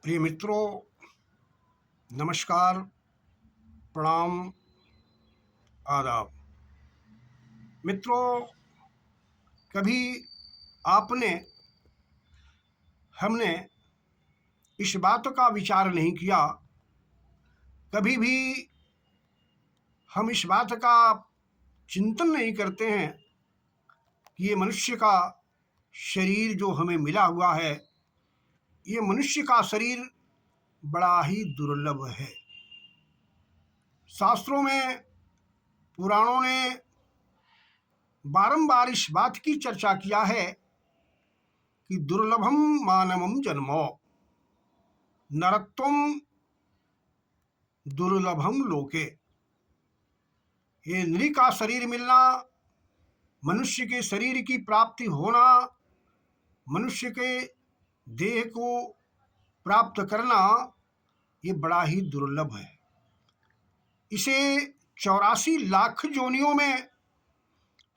प्रिय मित्रों, नमस्कार, प्रणाम, आदाब। मित्रों, कभी आपने हमने इस बात का विचार नहीं किया, कभी भी हम इस बात का चिंतन नहीं करते हैं कि ये मनुष्य का शरीर जो हमें मिला हुआ है, ये मनुष्य का शरीर बड़ा ही दुर्लभ है। शास्त्रों में, पुराणों ने बारंबार इस बात की चर्चा किया है कि दुर्लभम मानवम जन्मो नरत्वम दुर्लभम लोके। ये नृ का शरीर मिलना, मनुष्य के शरीर की प्राप्ति होना, मनुष्य के देह को प्राप्त करना, ये बड़ा ही दुर्लभ है। इसे 84 लाख योनियों में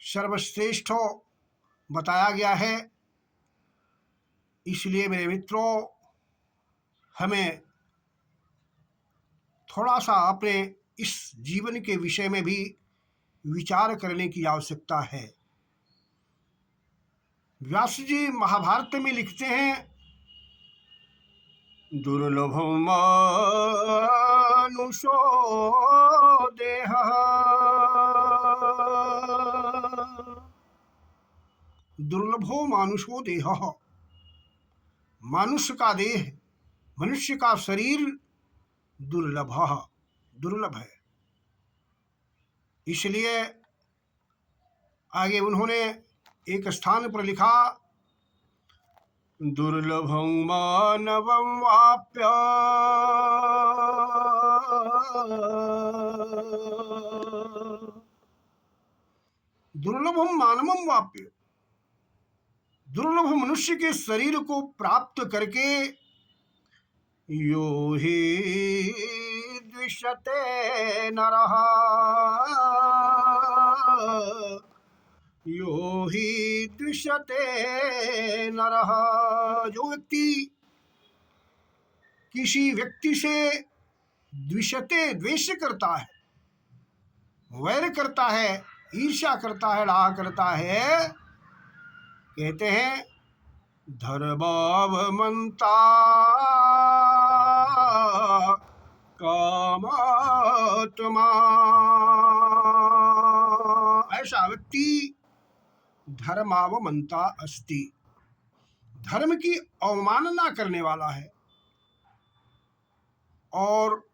सर्वश्रेष्ठ बताया गया है। इसलिए मेरे मित्रों, हमें थोड़ा सा अपने इस जीवन के विषय में भी विचार करने की आवश्यकता है। व्यास जी महाभारत में लिखते हैं, दुर्लभो मानुषो देह, दुर्लभो मानुषो देह। मनुष्य का देह, मनुष्य का शरीर दुर्लभ दुर्लभ है। इसलिए आगे उन्होंने एक स्थान पर लिखा, दुर्लभं मानवं वाप्य दुर्लभम मानवम वाप्य। दुर्लभ मनुष्य के शरीर को प्राप्त करके यो ही द्विषते नरः, यो ही द्विषते नरः। जो व्यक्ति किसी व्यक्ति से द्विषते, द्वेष करता है, वैर करता है, ईर्ष्या करता है, डाह करता है, कहते हैं धर्मावमंता कामात्मा। ऐसा व्यक्ति धर्मावमंता अस्ति, धर्म की अवमानना करने वाला है और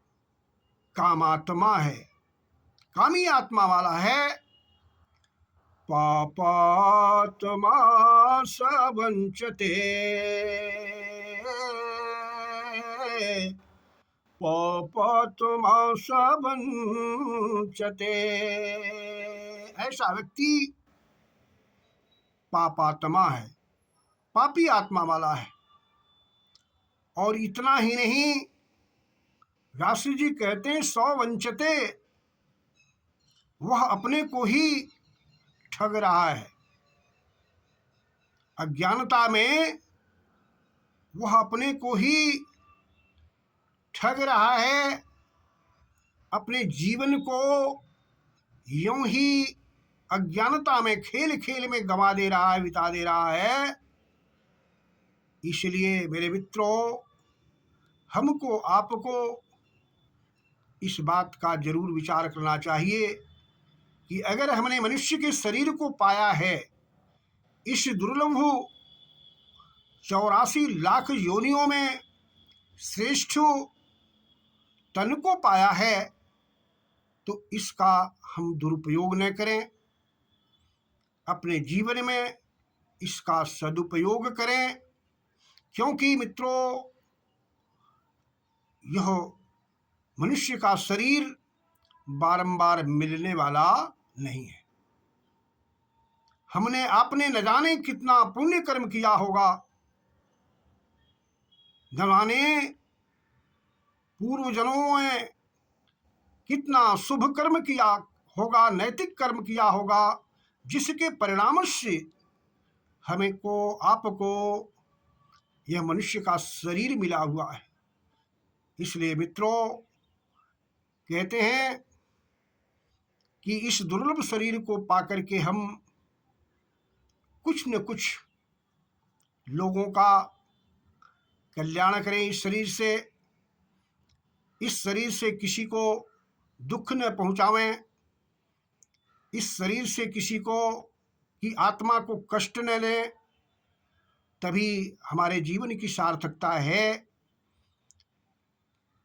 कामात्मा है, कामी आत्मा वाला है। पापात्मा स वंचते, पापात्मा स वंचते। ऐसा व्यक्ति पापात्मा है, पापी आत्मा वाला है। और इतना ही नहीं, व्यास जी कहते हैं सौ वंचते, वह अपने को ही ठग रहा है। अज्ञानता में वह अपने को ही ठग रहा है, अपने जीवन को यूं ही अज्ञानता में, खेल खेल में गंवा दे रहा है, बिता दे रहा है। इसलिए मेरे मित्रों, हमको, आपको इस बात का जरूर विचार करना चाहिए कि अगर हमने मनुष्य के शरीर को पाया है, इस दुर्लभ 84 लाख योनियों में श्रेष्ठ तन को पाया है, तो इसका हम दुरुपयोग न करें, अपने जीवन में इसका सदुपयोग करें। क्योंकि मित्रों, यह मनुष्य का शरीर बारंबार मिलने वाला नहीं है। हमने, आपने न जाने कितना पुण्य कर्म किया होगा, न जाने पूर्व जन्मों में कितना शुभ कर्म किया होगा, नैतिक कर्म किया होगा, जिसके परिणाम से हमें को, आपको यह मनुष्य का शरीर मिला हुआ है। इसलिए मित्रों कहते हैं कि इस दुर्लभ शरीर को पाकर के हम कुछ न कुछ लोगों का कल्याण करें। इस शरीर से किसी को दुख न पहुंचावें, इस शरीर से किसी को की आत्मा को कष्ट न लें, तभी हमारे जीवन की सार्थकता है।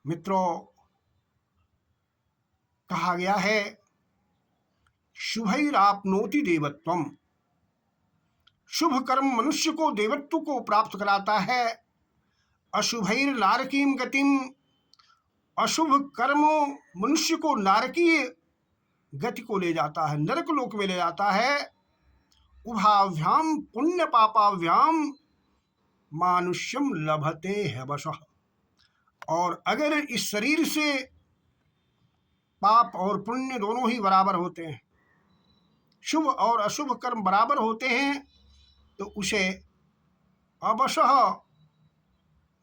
मित्रों कहा गया है शुभैराप्नोति देवत्वम, शुभ कर्म मनुष्य को देवत्व को प्राप्त कराता है। अशुभैर नारकीम गतिम, अशुभ कर्म मनुष्य को नारकीय गति को ले जाता है, नरक लोक में ले जाता है। उभाभ्याम पुण्य पापाभ्याम मानुष्यम लभते है वशः। और अगर इस शरीर से पाप और पुण्य दोनों ही बराबर होते हैं, शुभ और अशुभ कर्म बराबर होते हैं, तो उसे अवशः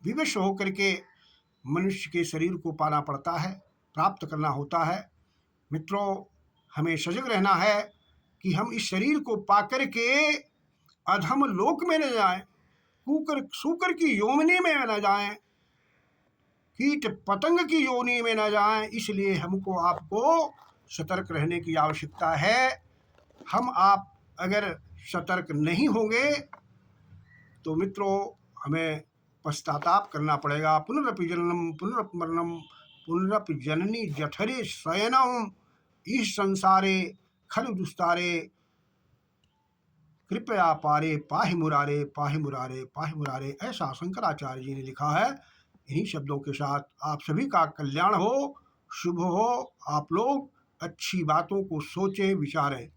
विवश होकर के मनुष्य के शरीर को पाना पड़ता है, प्राप्त करना होता है। मित्रों हमें सजग रहना है कि हम इस शरीर को पाकर के अधम लोक में न जाएं, सूकर की योनि में न जाएं, कीट पतंग की योनि में न जाएं। इसलिए हमको आपको सतर्क रहने की आवश्यकता है। हम आप अगर सतर्क नहीं होंगे तो मित्रों हमें पश्चाताप करना पड़ेगा। पुनरपि जननम पुनरपि पुनरपि जननी जठरे शयनम इस संसारे खलु दुस्तारे कृपया पारे पाहि मुरारे पाहि मुरारे पाहि मुरारे, ऐसा शंकराचार्य जी ने लिखा है। इन्हीं शब्दों के साथ आप सभी का कल्याण हो, शुभ हो। आप लोग अच्छी बातों को सोचें, विचारें।